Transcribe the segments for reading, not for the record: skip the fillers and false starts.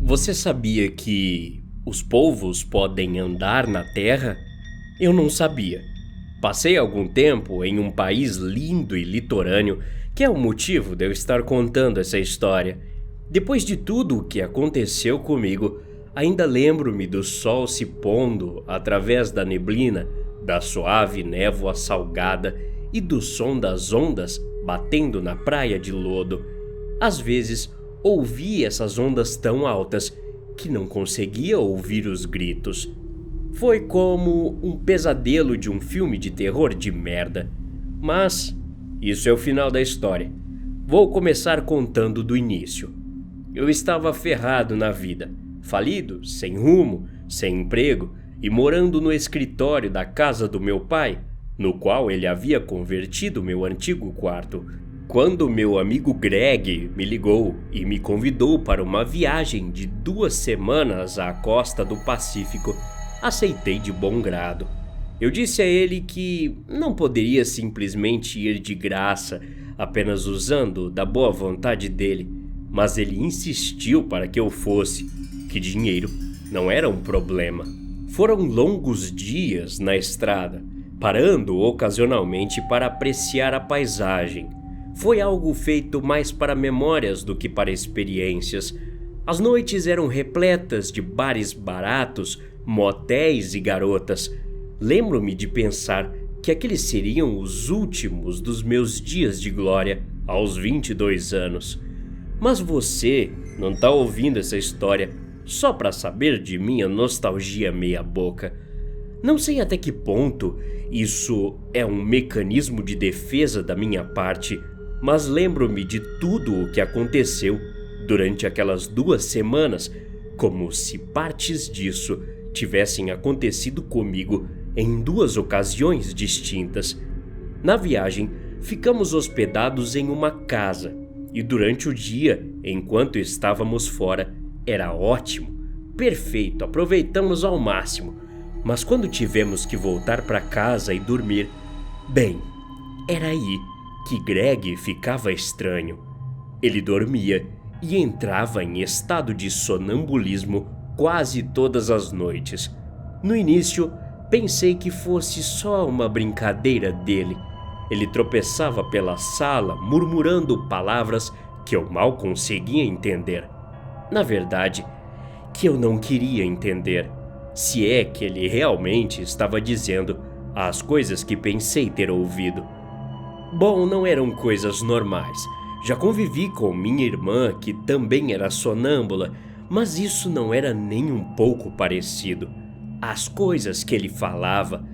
Você sabia que os polvos podem andar na terra? Eu não sabia. Passei algum tempo em um país lindo e litorâneo, que é o motivo de eu estar contando essa história. Depois de tudo o que aconteceu comigo, ainda lembro-me do sol se pondo através da neblina, da suave névoa salgada e do som das ondas batendo na praia de lodo. Às vezes, ouvi essas ondas tão altas que não conseguia ouvir os gritos. Foi como um pesadelo de um filme de terror de merda. Mas isso é o final da história. Vou começar contando do início. Eu estava ferrado na vida, falido, sem rumo, sem emprego e morando no escritório da casa do meu pai, no qual ele havia convertido meu antigo quarto. Quando meu amigo Greg me ligou e me convidou para uma viagem de 2 semanas à costa do Pacífico, aceitei de bom grado. Eu disse a ele que não poderia simplesmente ir de graça, apenas usando da boa vontade dele, mas ele insistiu para que eu fosse, que dinheiro não era um problema. Foram longos dias na estrada, parando ocasionalmente para apreciar a paisagem. Foi algo feito mais para memórias do que para experiências. As noites eram repletas de bares baratos, motéis e garotas. Lembro-me de pensar que aqueles seriam os últimos dos meus dias de glória aos 22 anos. Mas você não está ouvindo essa história só para saber de minha nostalgia meia-boca. Não sei até que ponto isso é um mecanismo de defesa da minha parte, mas lembro-me de tudo o que aconteceu durante aquelas 2 semanas, como se partes disso tivessem acontecido comigo em 2 ocasiões distintas. Na viagem, ficamos hospedados em uma casa e durante o dia, enquanto estávamos fora, era ótimo, perfeito, aproveitamos ao máximo. Mas quando tivemos que voltar para casa e dormir, bem, era aí que Greg ficava estranho. Ele dormia e entrava em estado de sonambulismo quase todas as noites. No início, pensei que fosse só uma brincadeira dele. Ele tropeçava pela sala, murmurando palavras que eu mal conseguia entender. Na verdade, que eu não queria entender, se é que ele realmente estava dizendo as coisas que pensei ter ouvido. Bom, não eram coisas normais. Já convivi com minha irmã, que também era sonâmbula, mas isso não era nem um pouco parecido. As coisas que ele falava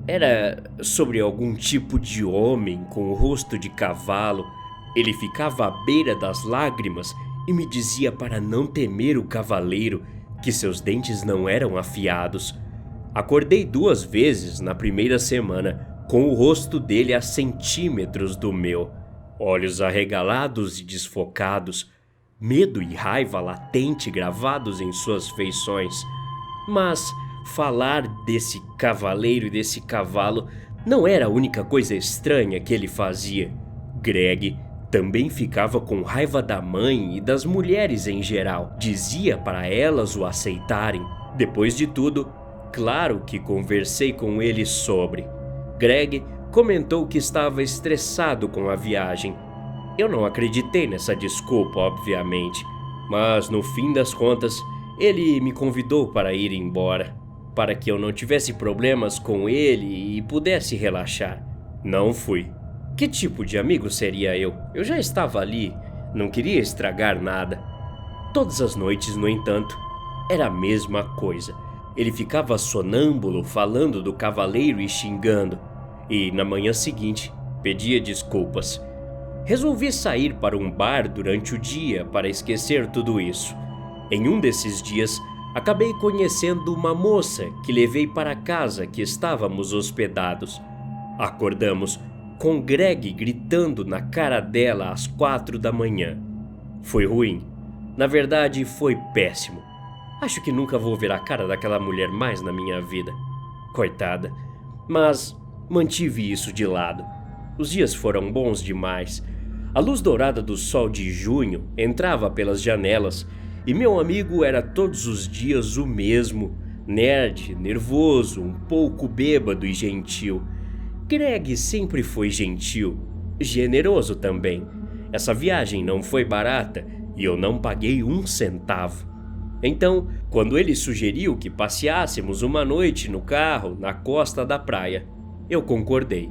era sobre algum tipo de homem com o rosto de cavalo. Ele ficava à beira das lágrimas e me dizia para não temer o cavaleiro, que seus dentes não eram afiados. Acordei 2 vezes na primeira semana, com o rosto dele a centímetros do meu, olhos arregalados e desfocados, medo e raiva latente gravados em suas feições. Mas falar desse cavaleiro e desse cavalo não era a única coisa estranha que ele fazia. Greg também ficava com raiva da mãe e das mulheres em geral. Dizia para elas o aceitarem. Depois de tudo, claro que conversei com ele sobre. Greg comentou que estava estressado com a viagem. Eu não acreditei nessa desculpa, obviamente, mas no fim das contas, ele me convidou para ir embora, para que eu não tivesse problemas com ele e pudesse relaxar. Não fui. Que tipo de amigo seria eu? Eu já estava ali, não queria estragar nada. Todas as noites, no entanto, era a mesma coisa. Ele ficava sonâmbulo falando do cavaleiro e xingando, e na manhã seguinte pedia desculpas. Resolvi sair para um bar durante o dia para esquecer tudo isso. Em um desses dias, acabei conhecendo uma moça que levei para a casa que estávamos hospedados. Acordamos com Greg gritando na cara dela às 4 da manhã. Foi ruim. Na verdade, foi péssimo. Acho que nunca vou ver a cara daquela mulher mais na minha vida. Coitada. Mas mantive isso de lado. Os dias foram bons demais. A luz dourada do sol de junho entrava pelas janelas e meu amigo era todos os dias o mesmo, nerd, nervoso, um pouco bêbado e gentil. Greg sempre foi gentil, generoso também. Essa viagem não foi barata e eu não paguei um centavo. Então, quando ele sugeriu que passeássemos uma noite no carro na costa da praia, eu concordei.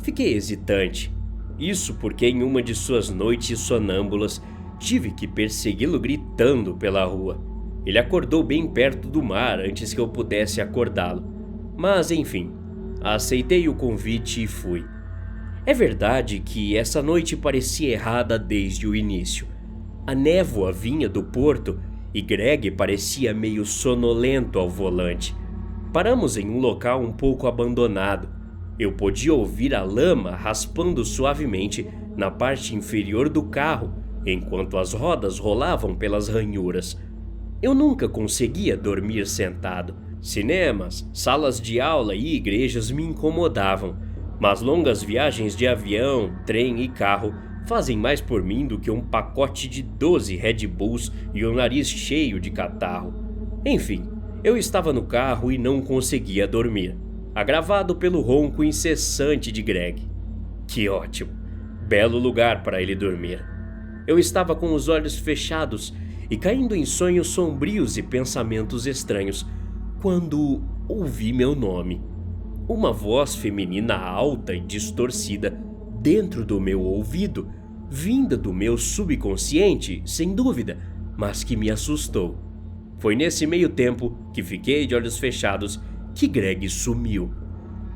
Fiquei hesitante. Isso porque em uma de suas noites sonâmbulas tive que persegui-lo gritando pela rua. Ele acordou bem perto do mar antes que eu pudesse acordá-lo. Mas enfim, aceitei o convite e fui. É verdade que essa noite parecia errada desde o início. A névoa vinha do porto e Greg parecia meio sonolento ao volante. Paramos em um local um pouco abandonado. Eu podia ouvir a lama raspando suavemente na parte inferior do carro, enquanto as rodas rolavam pelas ranhuras. Eu nunca conseguia dormir sentado. Cinemas, salas de aula e igrejas me incomodavam, mas longas viagens de avião, trem e carro fazem mais por mim do que um pacote de 12 Red Bulls e um nariz cheio de catarro. Enfim, eu estava no carro e não conseguia dormir, agravado pelo ronco incessante de Greg. Que ótimo! Belo lugar para ele dormir. Eu estava com os olhos fechados e caindo em sonhos sombrios e pensamentos estranhos, quando ouvi meu nome. Uma voz feminina alta e distorcida dentro do meu ouvido, vinda do meu subconsciente, sem dúvida, mas que me assustou. Foi nesse meio tempo que fiquei de olhos fechados que Greg sumiu.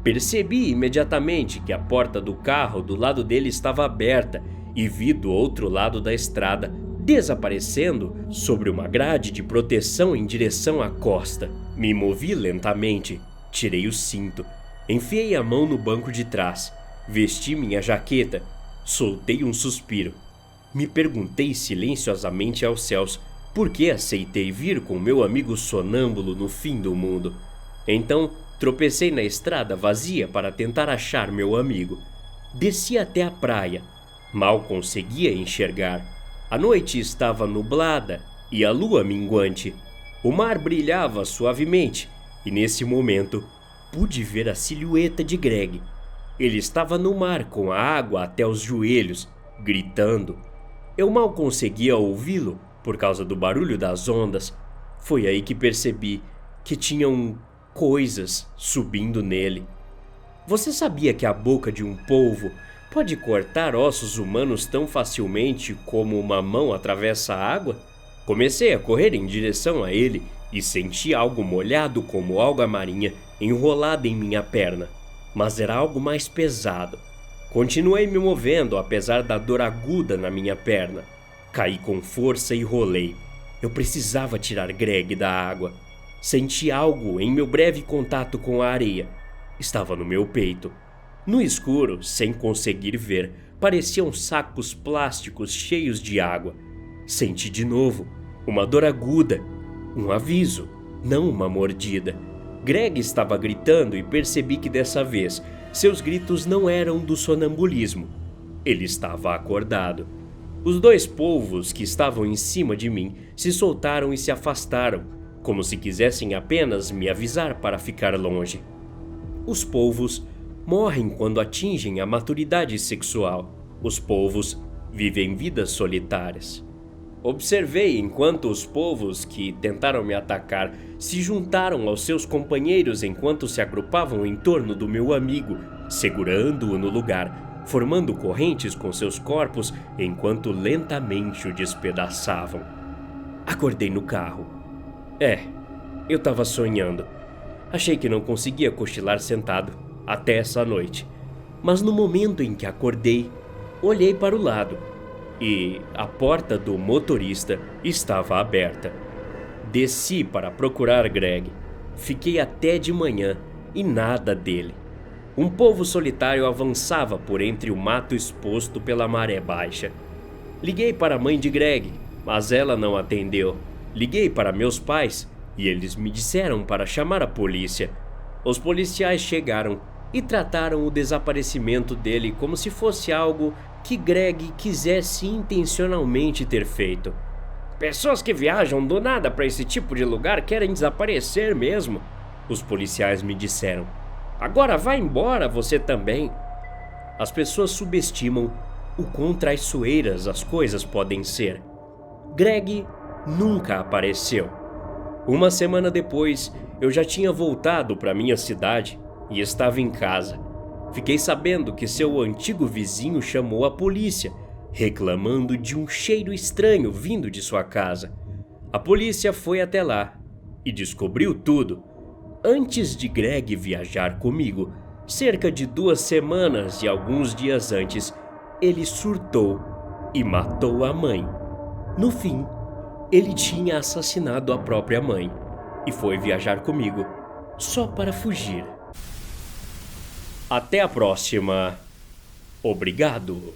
Percebi imediatamente que a porta do carro do lado dele estava aberta e vi do outro lado da estrada, desaparecendo sobre uma grade de proteção em direção à costa. Me movi lentamente, tirei o cinto, enfiei a mão no banco de trás, vesti minha jaqueta, soltei um suspiro. Me perguntei silenciosamente aos céus por que aceitei vir com meu amigo sonâmbulo no fim do mundo. Então, tropecei na estrada vazia para tentar achar meu amigo. Desci até a praia. Mal conseguia enxergar. A noite estava nublada e a lua minguante. O mar brilhava suavemente e nesse momento pude ver a silhueta de Greg. Ele estava no mar com a água até os joelhos, gritando. Eu mal conseguia ouvi-lo por causa do barulho das ondas. Foi aí que percebi que tinham coisas subindo nele. Você sabia que a boca de um polvo pode cortar ossos humanos tão facilmente como uma mão atravessa a água? Comecei a correr em direção a ele e senti algo molhado como alga marinha enrolado em minha perna, mas era algo mais pesado. Continuei me movendo apesar da dor aguda na minha perna. Caí com força e rolei. Eu precisava tirar Greg da água. Senti algo em meu breve contato com a areia. Estava no meu peito. No escuro, sem conseguir ver, pareciam sacos plásticos cheios de água. Senti de novo uma dor aguda, um aviso, não uma mordida. Greg estava gritando e percebi que dessa vez seus gritos não eram do sonambulismo. Ele estava acordado. Os dois polvos que estavam em cima de mim se soltaram e se afastaram, como se quisessem apenas me avisar para ficar longe. Os polvos morrem quando atingem a maturidade sexual. Os polvos vivem vidas solitárias. Observei enquanto os polvos que tentaram me atacar se juntaram aos seus companheiros enquanto se agrupavam em torno do meu amigo, segurando-o no lugar, formando correntes com seus corpos enquanto lentamente o despedaçavam. Acordei no carro. Eu estava sonhando. Achei que não conseguia cochilar sentado até essa noite. Mas no momento em que acordei, olhei para o lado e a porta do motorista estava aberta. Desci para procurar Greg. Fiquei até de manhã e nada dele. Um polvo solitário avançava por entre o mato exposto pela maré baixa. Liguei para a mãe de Greg, mas ela não atendeu. Liguei para meus pais e eles me disseram para chamar a polícia. Os policiais chegaram e trataram o desaparecimento dele como se fosse algo que Greg quisesse intencionalmente ter feito. Pessoas que viajam do nada para esse tipo de lugar querem desaparecer mesmo, os policiais me disseram. Agora vai embora você também. As pessoas subestimam o quão traiçoeiras as coisas podem ser. Greg nunca apareceu. Uma semana depois, eu já tinha voltado para minha cidade e estava em casa. Fiquei sabendo que seu antigo vizinho chamou a polícia, reclamando de um cheiro estranho vindo de sua casa. A polícia foi até lá e descobriu tudo. Antes de Greg viajar comigo, cerca de 2 semanas e alguns dias antes, ele surtou e matou a mãe. No fim, ele tinha assassinado a própria mãe e foi viajar comigo só para fugir. Até a próxima. Obrigado.